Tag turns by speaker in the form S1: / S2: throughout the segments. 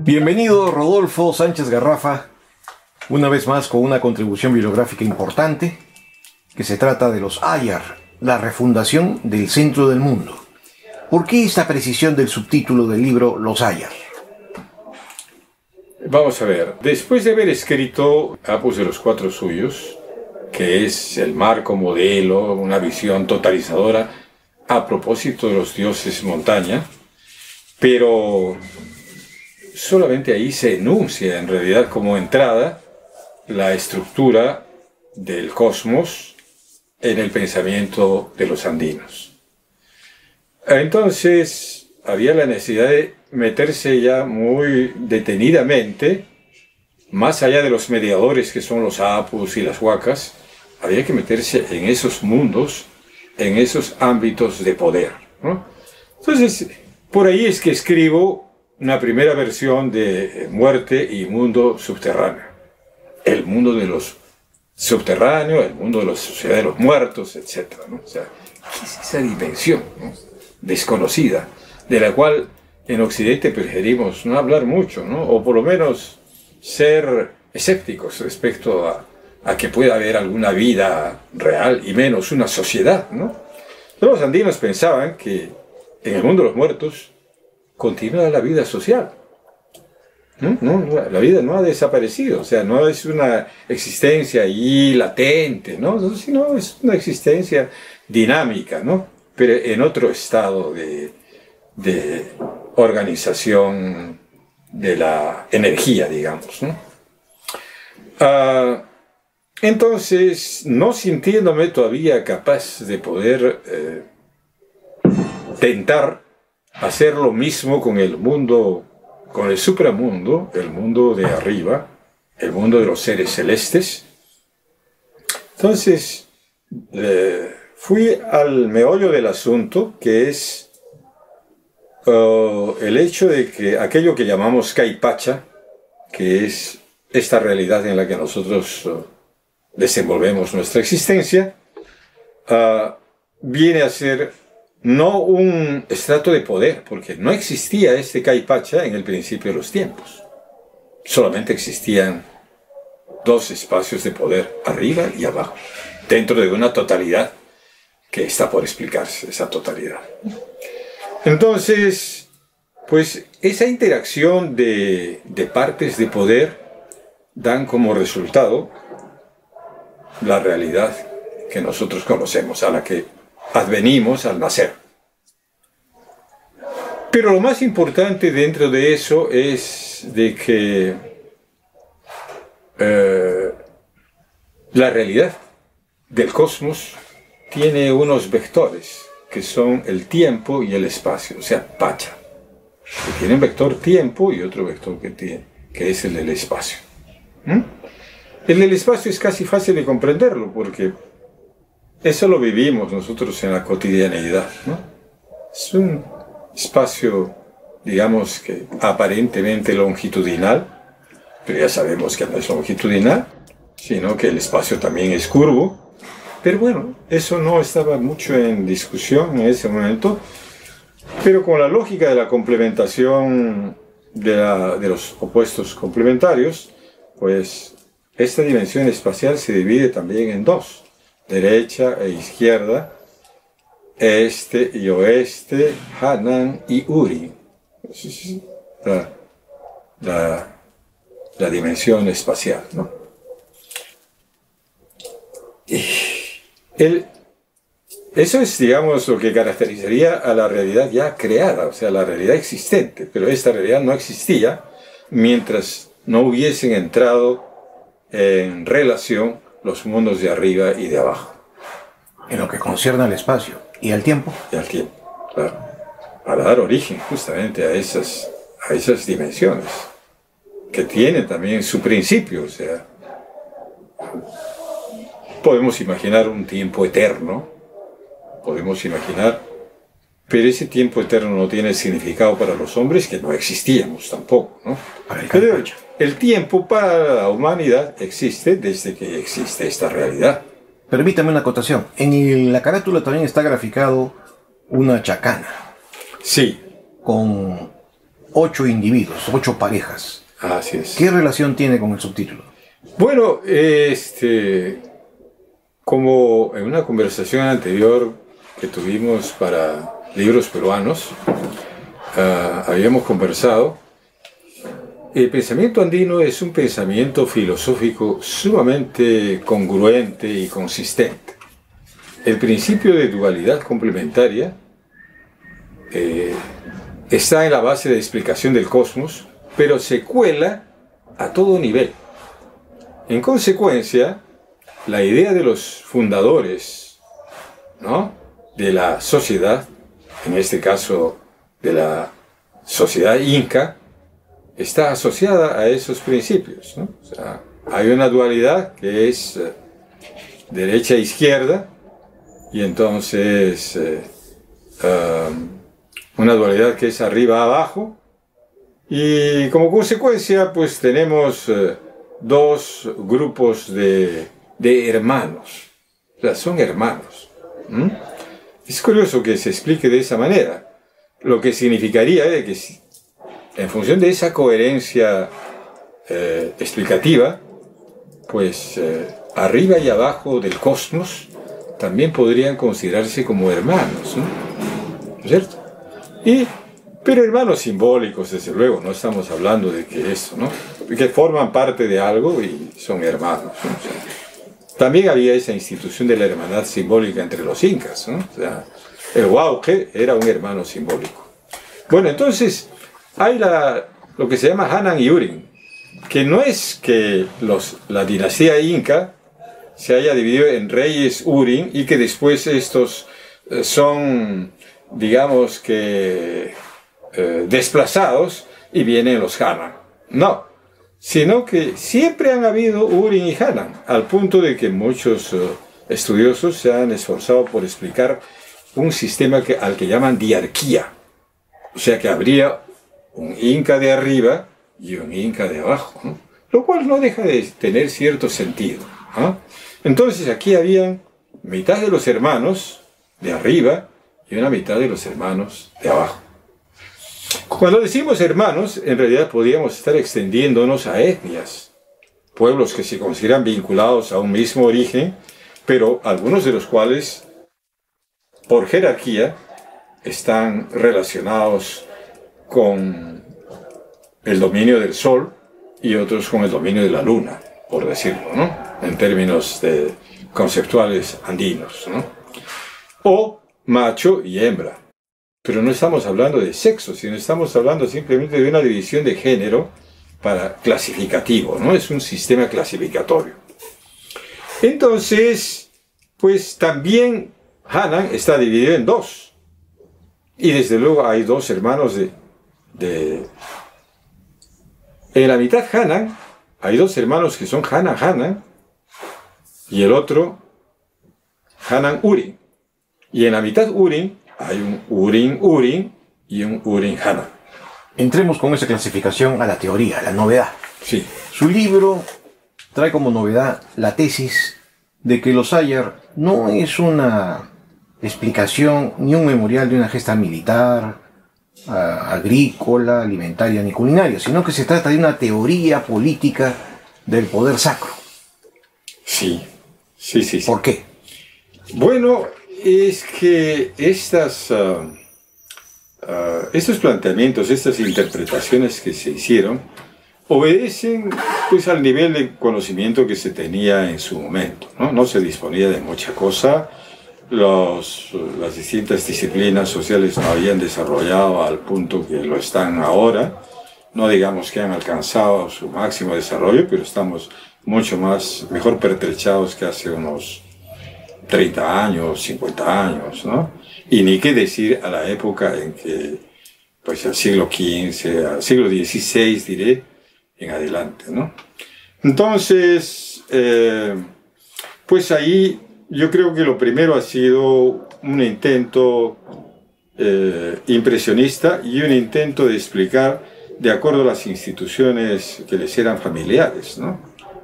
S1: Bienvenido Rodolfo Sánchez Garrafa, una vez más con una contribución bibliográfica importante, que se trata de los Ayar, la refundación del centro del mundo. ¿Por qué esta precisión del subtítulo del libro Los Ayar?
S2: Vamos a ver, después de haber escrito Apus de los Cuatro Suyos, que es el marco modelo, una visión totalizadora a propósito de los dioses montaña, pero solamente ahí se enuncia en realidad como entrada la estructura del cosmos en el pensamiento de los andinos. Entonces había la necesidad de meterse ya muy detenidamente, más allá de los mediadores que son los apus y las huacas, había que meterse en esos mundos, en esos ámbitos de poder, ¿no? Entonces, por ahí es que escribo una primera versión de Muerte y Mundo Subterráneo. El mundo de los subterráneos, el mundo de la sociedad de los muertos, etc., ¿no? O sea, ¿qué es esa dimensión, ¿no?, desconocida, de la cual en Occidente preferimos no hablar mucho, ¿no?, o por lo menos ser escépticos respecto a que pueda haber alguna vida real y menos una sociedad, ¿no? Pero los andinos pensaban que en el mundo de los muertos continúa la vida social. No, la vida no ha desaparecido, o sea, no es una existencia ahí latente, ¿no?, sino es una existencia dinámica, ¿no?, pero en otro estado de organización de la energía, digamos, ¿no? Entonces, no sintiéndome todavía capaz de poder tentar hacer lo mismo con el mundo, con el supramundo, el mundo de arriba, el mundo de los seres celestes, entonces fui al meollo del asunto, que es el hecho de que aquello que llamamos Caipacha, que es esta realidad en la que nosotros desenvolvemos nuestra existencia, viene a ser no un estrato de poder, porque no existía este Caipacha en el principio de los tiempos. Solamente existían dos espacios de poder, arriba y abajo, dentro de una totalidad que está por explicarse, esa totalidad. Entonces, pues esa interacción de partes de poder dan como resultado la realidad que nosotros conocemos, a la que advenimos al nacer. Pero lo más importante dentro de eso es de que la realidad del cosmos tiene unos vectores que son el tiempo y el espacio, o sea, Pacha, que tiene un vector tiempo y otro vector que es el del espacio. El del espacio es casi fácil de comprenderlo, porque eso lo vivimos nosotros en la cotidianeidad, ¿no? Es un espacio, digamos, que aparentemente longitudinal, pero ya sabemos que no es longitudinal, sino que el espacio también es curvo. Pero bueno, eso no estaba mucho en discusión en ese momento, pero con la lógica de la complementación de los opuestos complementarios, pues esta dimensión espacial se divide también en dos: derecha e izquierda, este y oeste, Hanan y Uri. La dimensión espacial, ¿no? Eso es, digamos, lo que caracterizaría a la realidad ya creada, o sea, la realidad existente, pero esta realidad no existía mientras no hubiesen entrado en relación los mundos de arriba y de abajo.
S1: En lo que concierne al espacio y al tiempo.
S2: Y al tiempo, claro. Para dar origen justamente a esas dimensiones, que tienen también su principio, o sea, podemos imaginar un tiempo eterno, podemos imaginar, pero ese tiempo eterno no tiene significado para los hombres, que no existíamos tampoco, ¿no? Pero el tiempo para la humanidad existe desde que existe esta realidad.
S1: Permítame una acotación. En la carátula también está graficado una chacana.
S2: Sí.
S1: Con 8 individuos, 8 parejas.
S2: Así es.
S1: ¿Qué relación tiene con el subtítulo?
S2: Bueno, como en una conversación anterior que tuvimos para libros peruanos, habíamos conversado, el pensamiento andino es un pensamiento filosófico sumamente congruente y consistente. El principio de dualidad complementaria está en la base de explicación del cosmos, pero se cuela a todo nivel. En consecuencia, la idea de los fundadores, ¿no?, de la sociedad, en este caso de la sociedad inca, está asociada a esos principios, ¿no? O sea, hay una dualidad que es derecha e izquierda, y entonces una dualidad que es arriba abajo, y como consecuencia pues tenemos dos grupos de hermanos. O sea, son hermanos. Es curioso que se explique de esa manera, lo que significaría que en función de esa coherencia explicativa, pues arriba y abajo del cosmos también podrían considerarse como hermanos, ¿no es cierto? Pero hermanos simbólicos, desde luego, no estamos hablando de que eso, ¿no?, que forman parte de algo y son hermanos, ¿no? O sea, también había esa institución de la hermandad simbólica entre los incas, ¿no? O sea, el Huauque era un hermano simbólico. Bueno, entonces hay lo que se llama Hanan y Urin, que no es que la dinastía inca se haya dividido en reyes Urin y que después estos son, digamos que, desplazados y vienen los Hanan. No, sino que siempre han habido Urin y Hanan, al punto de que muchos estudiosos se han esforzado por explicar un sistema al que llaman diarquía. O sea que habría un inca de arriba y un inca de abajo, ¿no? Lo cual no deja de tener cierto sentido, ¿no? Entonces aquí habían mitad de los hermanos de arriba y una mitad de los hermanos de abajo. Cuando decimos hermanos, en realidad podríamos estar extendiéndonos a etnias, pueblos que se consideran vinculados a un mismo origen, pero algunos de los cuales, por jerarquía, están relacionados con el dominio del sol y otros con el dominio de la luna, por decirlo, ¿no?, en términos conceptuales andinos, ¿no?, o macho y hembra. Pero no estamos hablando de sexo, sino estamos hablando simplemente de una división de género clasificativo, ¿no? Es un sistema clasificatorio. Entonces, pues también Hanan está dividido en dos. Y desde luego hay dos hermanos en la mitad Hanan hay dos hermanos que son Hanan y el otro Hanan Urin. Y en la mitad Urin hay un Urin y un Urin Hanan.
S1: Entremos con esa clasificación a la teoría, a la novedad.
S2: Sí.
S1: Su libro trae como novedad la tesis de que los Ayar no es una explicación ni un memorial de una gesta militar, agrícola, alimentaria ni culinaria, sino que se trata de una teoría política del poder sacro.
S2: Sí.
S1: ¿Por qué?
S2: Bueno, es que estos planteamientos, estas interpretaciones que se hicieron, obedecen pues al nivel de conocimiento que se tenía en su momento, ¿no? No se disponía de mucha cosa. Las distintas disciplinas sociales no habían desarrollado al punto que lo están ahora. No digamos que han alcanzado su máximo desarrollo, pero estamos mucho mejor pertrechados que hace unos 30 años, 50 años, ¿no? Y ni qué decir a la época en que, pues al siglo XV, al siglo XVI, diré, en adelante, ¿no? Entonces, pues ahí yo creo que lo primero ha sido un intento impresionista y un intento de explicar de acuerdo a las instituciones que les eran familiares, ¿no?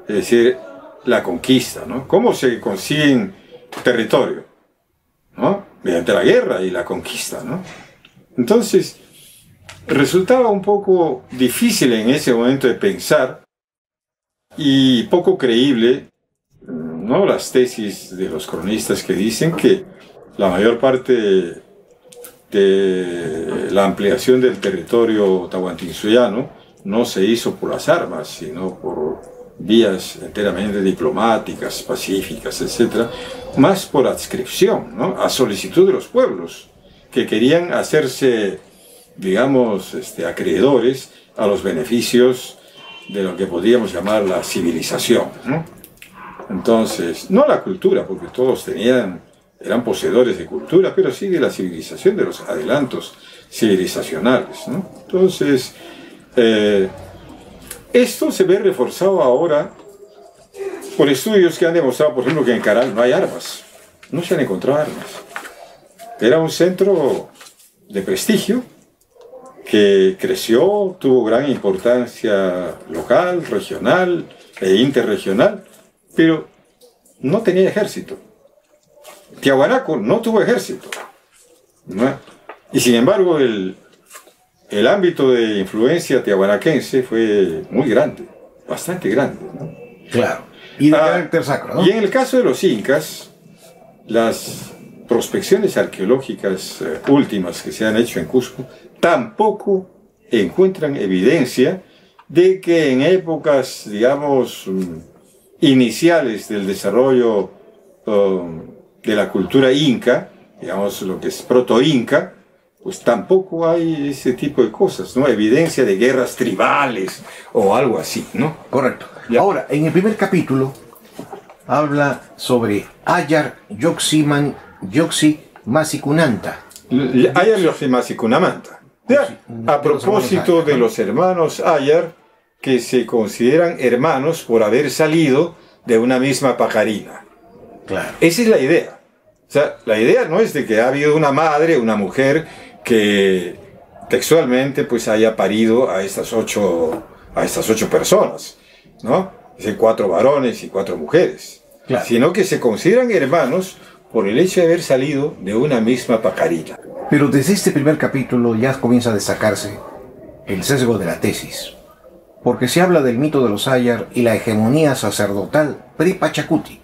S2: Es decir, la conquista, ¿no? ¿Cómo se consiguen territorio? ¿No? Mediante la guerra y la conquista, ¿no? Entonces, resultaba un poco difícil en ese momento de pensar y poco creíble, ¿no?, las tesis de los cronistas que dicen que la mayor parte de la ampliación del territorio tahuantinsuyoano no se hizo por las armas, sino por vías enteramente diplomáticas, pacíficas, etc., más por adscripción, ¿no?, a solicitud de los pueblos que querían hacerse, digamos, acreedores a los beneficios de lo que podríamos llamar la civilización, ¿no? Entonces, no la cultura, porque todos eran poseedores de cultura, pero sí de la civilización, de los adelantos civilizacionales, ¿no? Entonces, esto se ve reforzado ahora por estudios que han demostrado, por ejemplo, que en Caral no hay armas, no se han encontrado armas. Era un centro de prestigio que creció, tuvo gran importancia local, regional e interregional, pero no tenía ejército. Tiahuanaco no tuvo ejército, ¿no? Y sin embargo el ámbito de influencia tiahuanaquense fue muy grande, bastante grande, ¿no?
S1: Claro. Y de carácter sacro, ¿no?
S2: Y en el caso de los incas, las prospecciones arqueológicas últimas que se han hecho en Cusco tampoco encuentran evidencia de que en épocas, digamos, iniciales del desarrollo de la cultura inca, digamos lo que es proto-inca, pues tampoco hay ese tipo de cosas, ¿no? Evidencia de guerras tribales o algo así, ¿no?
S1: Correcto.
S2: Ya.
S1: Ahora, en el primer capítulo habla sobre Ayar Yoximan Yoxi Masicunanta.
S2: Ayar Yoxi Masicunamanta. Ya, a propósito de los hermanos Ayar, que se consideran hermanos por haber salido de una misma pajarina.
S1: Claro.
S2: Esa es la idea. O sea, la idea no es de que ha habido una madre, una mujer, que textualmente pues haya parido a estas ocho personas, ¿no? Es decir, 4 varones y 4 mujeres.
S1: Claro.
S2: Sino que se consideran hermanos por el hecho de haber salido de una misma pajarina.
S1: Pero desde este primer capítulo ya comienza a destacarse el sesgo de la tesis, porque se habla del mito de los Ayar y la hegemonía sacerdotal pre-Pachacuti.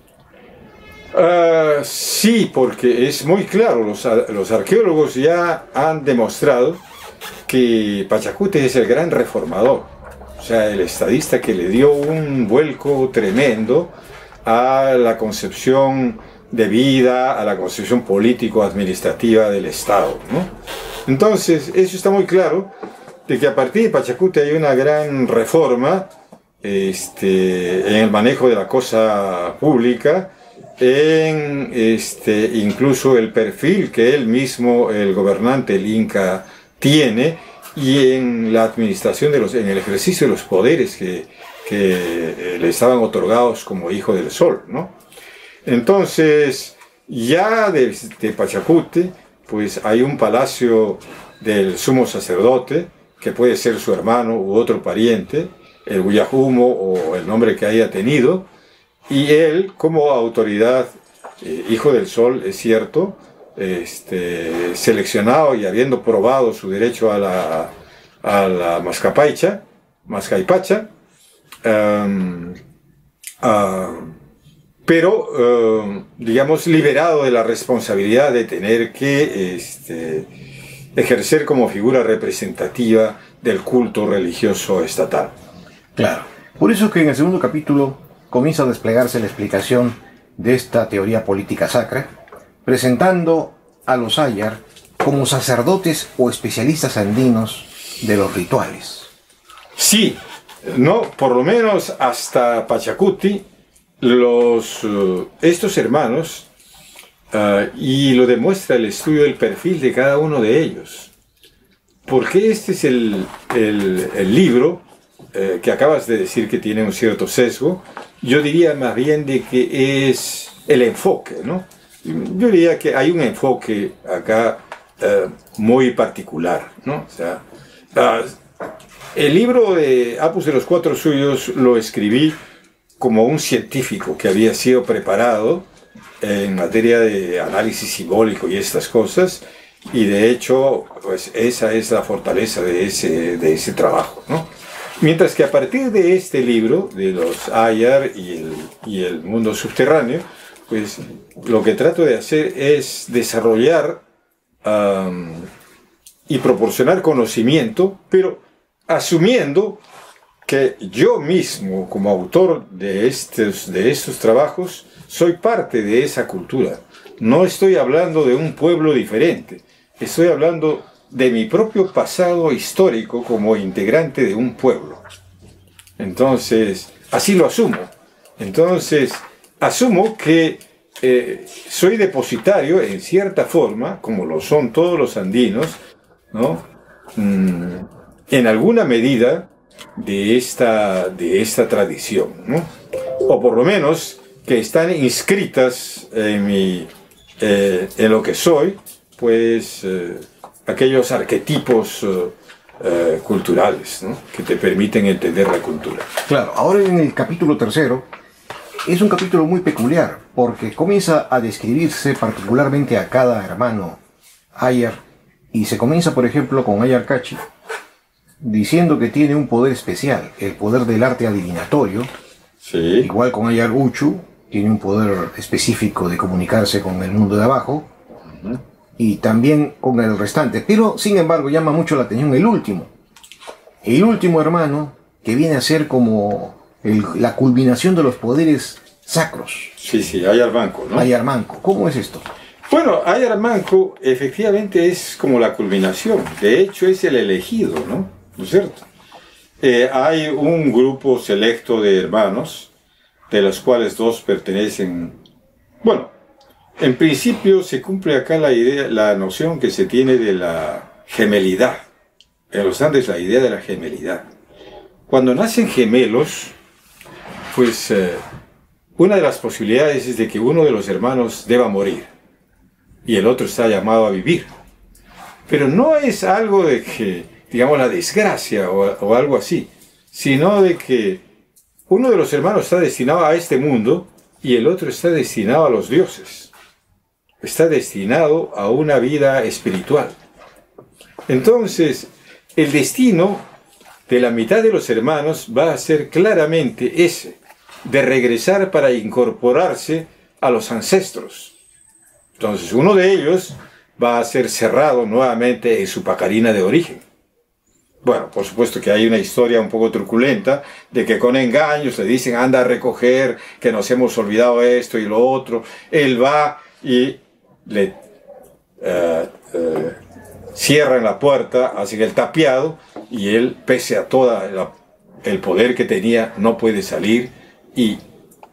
S2: Sí, porque es muy claro, los arqueólogos ya han demostrado que Pachacuti es el gran reformador, o sea, el estadista que le dio un vuelco tremendo a la concepción de vida, a la concepción político-administrativa del Estado, ¿no? Entonces, eso está muy claro, de que a partir de Pachacuti hay una gran reforma en el manejo de la cosa pública, en incluso el perfil que él mismo, el gobernante, el Inca, tiene, y en la administración en el ejercicio de los poderes que le estaban otorgados como hijo del sol, ¿no? Entonces, ya de Pachacuti, pues hay un palacio del sumo sacerdote, que puede ser su hermano u otro pariente, el Guyajumo o el nombre que haya tenido, y él, como autoridad, hijo del sol, es cierto, seleccionado y habiendo probado su derecho a la Mascaipacha, pero, digamos, liberado de la responsabilidad de tener que ejercer como figura representativa del culto religioso estatal.
S1: Claro. Por eso que en el segundo capítulo comienza a desplegarse la explicación de esta teoría política sacra, presentando a los Ayar como sacerdotes o especialistas andinos de los rituales.
S2: Sí, no, por lo menos hasta Pachacuti, estos hermanos, y lo demuestra el estudio del perfil de cada uno de ellos. Porque este es el libro que acabas de decir que tiene un cierto sesgo. Yo diría más bien de que es el enfoque, ¿no? Yo diría que hay un enfoque acá muy particular, ¿no? O sea, el libro de Apus de los Cuatro Suyos lo escribí como un científico que había sido preparado en materia de análisis simbólico y estas cosas, Y de hecho, pues esa es la fortaleza de ese trabajo, ¿no? Mientras que a partir de este libro, de los Ayar y el mundo subterráneo, pues lo que trato de hacer es desarrollar y proporcionar conocimiento, pero asumiendo que yo mismo, como autor de estos trabajos, soy parte de esa cultura. No estoy hablando de un pueblo diferente, estoy hablando de mi propio pasado histórico como integrante de un pueblo. Entonces, así lo asumo. Entonces, asumo que soy depositario, en cierta forma, como lo son todos los andinos, ¿no? En alguna medida de esta tradición, ¿no? O por lo menos que están inscritas en lo que soy, pues aquellos arquetipos culturales, ¿no? Que te permiten entender la cultura.
S1: Claro, ahora en el capítulo 3 es un capítulo muy peculiar, porque comienza a describirse particularmente a cada hermano Ayar, y se comienza, por ejemplo, con Ayar Cachi, diciendo que tiene un poder especial, el poder del arte adivinatorio.
S2: Sí.
S1: Igual con Ayar Uchu, tiene un poder específico de comunicarse con el mundo de abajo, y también con el restante. Pero, sin embargo, llama mucho la atención el último hermano, que viene a ser como la culminación de los poderes sacros.
S2: Sí, sí, Ayar Manco, ¿no?
S1: Ayar Manco. ¿Cómo es esto?
S2: Bueno, Ayar Manco efectivamente es como la culminación. De hecho, es el elegido, ¿no? ¿No es cierto? Hay un grupo selecto de hermanos, de los cuales 2 pertenecen... Bueno, en principio se cumple acá la noción que se tiene de la gemelidad. En los Andes la idea de la gemelidad. Cuando nacen gemelos, pues una de las posibilidades es de que uno de los hermanos deba morir y el otro está llamado a vivir. Pero no es algo de que, digamos, la desgracia o algo así, sino de que uno de los hermanos está destinado a este mundo y el otro está destinado a los dioses. Está destinado a una vida espiritual. Entonces, el destino de la mitad de los hermanos va a ser claramente ese, de regresar para incorporarse a los ancestros. Entonces, uno de ellos va a ser cerrado nuevamente en su pacarina de origen. Bueno, por supuesto que hay una historia un poco truculenta de que con engaños le dicen anda a recoger, que nos hemos olvidado esto y lo otro. Él va y le cierran la puerta, hacen el tapiado y él, pese a todo el poder que tenía, no puede salir y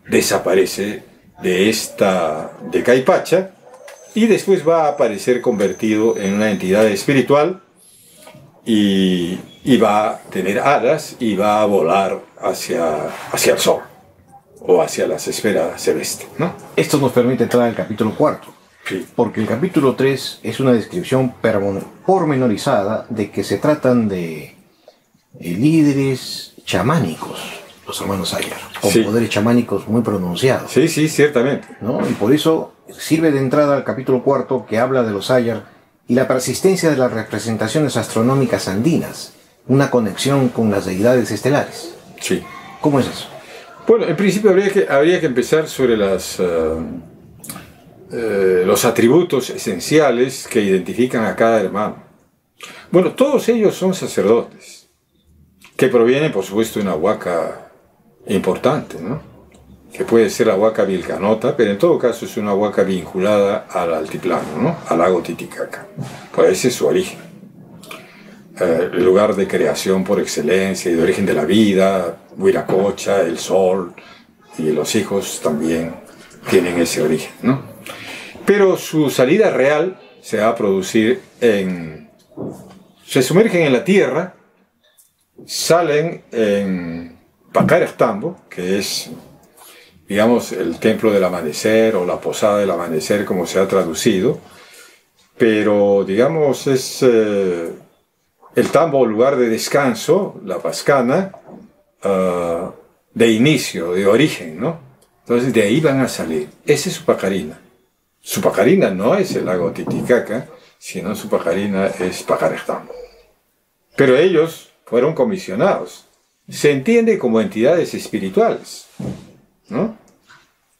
S2: desaparece de Caipacha y después va a aparecer convertido en una entidad espiritual y va a tener alas y va a volar hacia el sol o hacia las esferas celestes, ¿no?
S1: Esto nos permite entrar al capítulo 4.
S2: Sí.
S1: Porque el capítulo 3 es una descripción pormenorizada de que se tratan de líderes chamánicos, los hermanos Ayar, con
S2: Sí.
S1: poderes chamánicos muy pronunciados,
S2: Sí, sí, ciertamente.
S1: ¿no? Y por eso sirve de entrada al capítulo 4 que habla de los Ayar y la persistencia de las representaciones astronómicas andinas, una conexión con las deidades estelares.
S2: Sí.
S1: ¿Cómo es eso?
S2: Bueno, en principio habría que empezar sobre los atributos esenciales que identifican a cada hermano. Bueno, todos ellos son sacerdotes, que provienen, por supuesto, de una huaca importante, ¿no? Que puede ser la huaca Vilcanota, pero en todo caso es una huaca vinculada al altiplano, ¿no? Al lago Titicaca. Pues ese es su origen. El lugar de creación por excelencia y de origen de la vida, Huiracocha, el sol y los hijos también tienen ese origen, ¿no? Pero su salida real se va a producir se sumergen en la tierra, salen en Pacarestambo, que es, digamos, el templo del amanecer o la posada del amanecer, como se ha traducido, pero, digamos, es el tambo, lugar de descanso, la pascana, de inicio, de origen, ¿no? Entonces de ahí van a salir. Esa es su pacarina. Su pacarina no es el lago Titicaca, sino su pajarina es Pajarejtam. Pero ellos fueron comisionados. Se entiende como entidades espirituales, ¿no?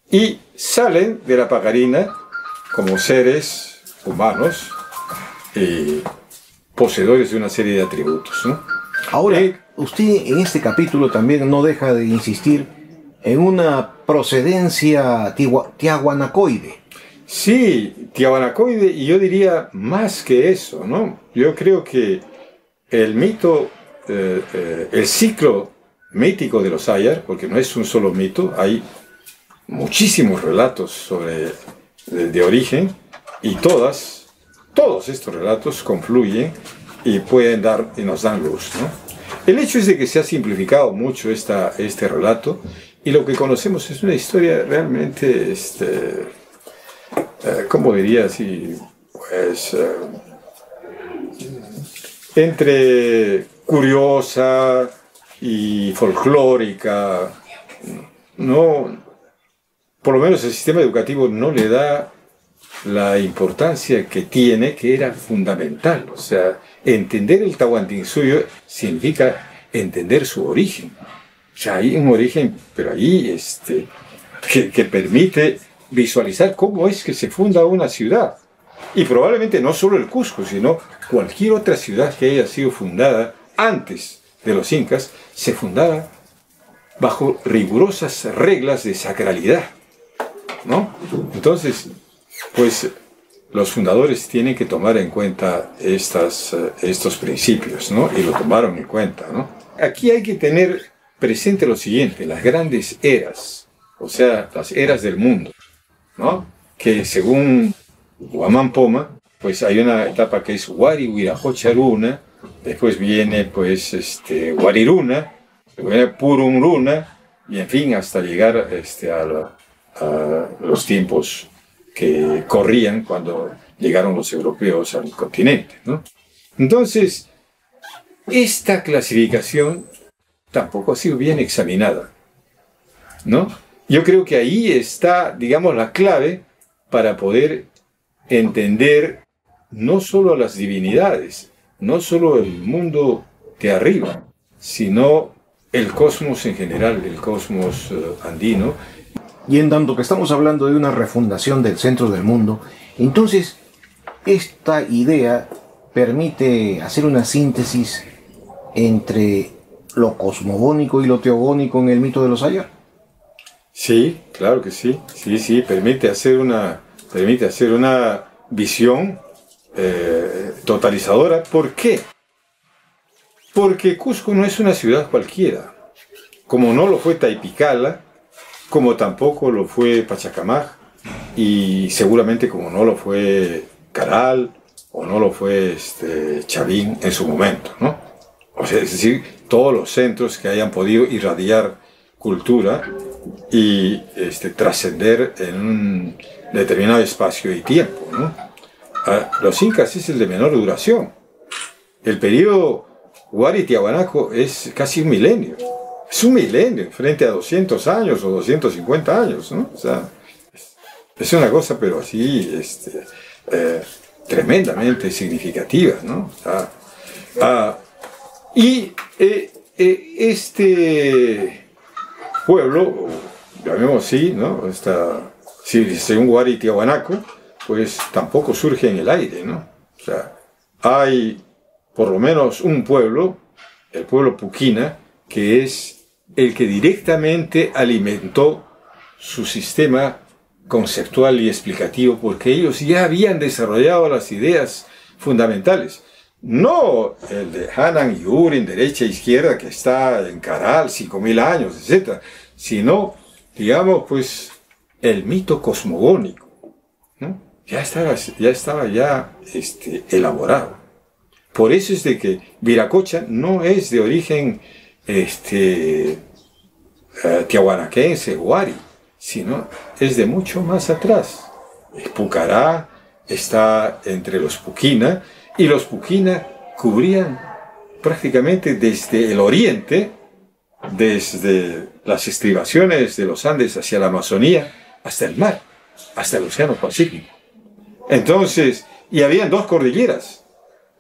S2: Y salen de la pajarina como seres humanos y poseedores de una serie de atributos, ¿no?
S1: Ahora, usted en este capítulo también no deja de insistir en una procedencia tiahuanacoide.
S2: Sí, tiahuanacoide, y yo diría más que eso, ¿no? Yo creo que el mito, el ciclo mítico de los Ayar, porque no es un solo mito, hay muchísimos relatos sobre de origen, y todos estos relatos confluyen y nos dan luz, ¿no? El hecho es de que se ha simplificado mucho este relato, y lo que conocemos es una historia realmente, ¿cómo diría así? Pues entre curiosa y folclórica. No, por lo menos el sistema educativo no le da la importancia que tiene, que era fundamental. O sea, entender el Tahuantinsuyo significa entender su origen. O sea, hay un origen, pero ahí que permite visualizar cómo es que se funda una ciudad. Y probablemente no solo el Cusco, sino cualquier otra ciudad que haya sido fundada antes de los incas, se fundaba bajo rigurosas reglas de sacralidad, ¿no? Entonces, pues los fundadores tienen que tomar en cuenta estos principios, ¿no? Y lo tomaron en cuenta, ¿no? Aquí hay que tener presente lo siguiente: las grandes eras, o sea, las eras del mundo, ¿no? Que según Guamán Poma, pues hay una etapa que es Wari Wirajocharuna, después viene pues Wariruna, luego viene Purunruna, y en fin, hasta llegar a los tiempos que corrían cuando llegaron los europeos al continente, ¿no? Entonces, esta clasificación tampoco ha sido bien examinada, ¿no? Yo creo que ahí está, digamos, la clave para poder entender no solo a las divinidades, no solo el mundo de arriba, sino el cosmos en general, el cosmos andino.
S1: Y en tanto que estamos hablando de una refundación del centro del mundo, entonces esta idea permite hacer una síntesis entre lo cosmogónico y lo teogónico en el mito de los Ayar.
S2: Sí, claro que sí. Sí, permite hacer una visión totalizadora. ¿Por qué? Porque Cusco no es una ciudad cualquiera, como no lo fue Taipicala, como tampoco lo fue Pachacamac, y seguramente como no lo fue Caral, o no lo fue Chavín en su momento, ¿no? O sea, es decir, todos los centros que hayan podido irradiar cultura y trascender en un determinado espacio y tiempo, ¿no? Los incas es el de menor duración. El periodo Wari Tiahuanaco es casi un milenio. Es un milenio frente a 200 años o 250 años, ¿no? O sea, es una cosa, pero así, tremendamente significativa, ¿no? Y este pueblo, llamémoslo así, ¿no? Según Wari Tiahuanaco, pues tampoco surge en el aire, ¿no? O sea, hay por lo menos un pueblo, el pueblo Puquina, que es el que directamente alimentó su sistema conceptual y explicativo, porque ellos ya habían desarrollado las ideas fundamentales. No el de Hanan y Urin, derecha e izquierda, que está en Caral, 5000 años, etc., sino, digamos, pues, el mito cosmogónico, ¿no? Ya estaba elaborado. Por eso es de que Viracocha no es de origen tiahuanaquense, Wari, sino es de mucho más atrás. Pucará está entre los Puquina, y los Puquina cubrían prácticamente desde el oriente, desde las estribaciones de los Andes hacia la Amazonía, hasta el mar, hasta el Océano Pacífico. Entonces, y habían dos cordilleras.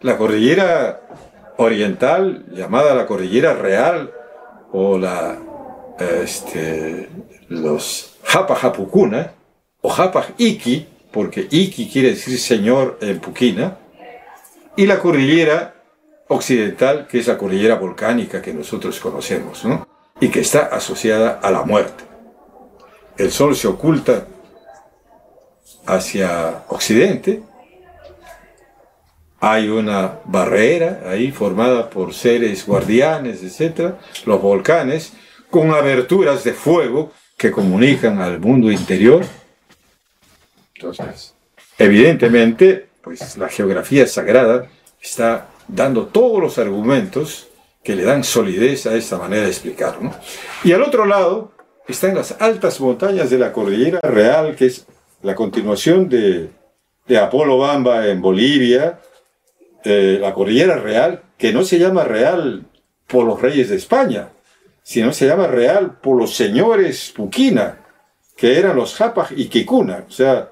S2: La cordillera oriental, llamada la cordillera real, o los Hapajapucuna, o Hapaj Iki, porque Iki quiere decir señor en Puquina, y la cordillera occidental, que es la cordillera volcánica que nosotros conocemos, ¿no? Y que está asociada a la muerte. El sol se oculta hacia occidente, hay una barrera ahí formada por seres guardianes, etc., los volcanes, con aberturas de fuego que comunican al mundo interior. Entonces, evidentemente, pues la geografía sagrada está dando todos los argumentos que le dan solidez a esta manera de explicar, ¿no? Y al otro lado están las altas montañas de la Cordillera Real, que es la continuación de Apolo Bamba en Bolivia, la Cordillera Real, que no se llama Real por los reyes de España, sino se llama Real por los señores Puquina, que eran los Hapaj y Kikuna, o sea,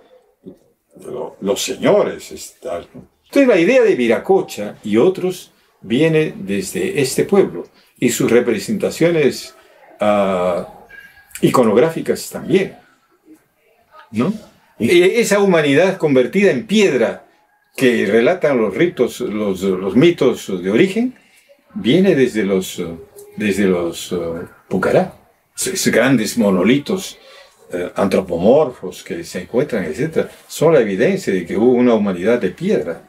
S2: los señores. Tal, ¿no? Entonces la idea de Viracocha y otros viene desde este pueblo, y sus representaciones iconográficas también, ¿no? Y esa humanidad convertida en piedra que relatan los ritos, los mitos de origen, viene desde los Pucará, esos grandes monolitos antropomorfos que se encuentran, etc., son la evidencia de que hubo una humanidad de piedra.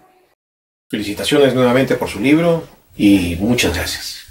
S1: Felicitaciones nuevamente por su libro y muchas gracias.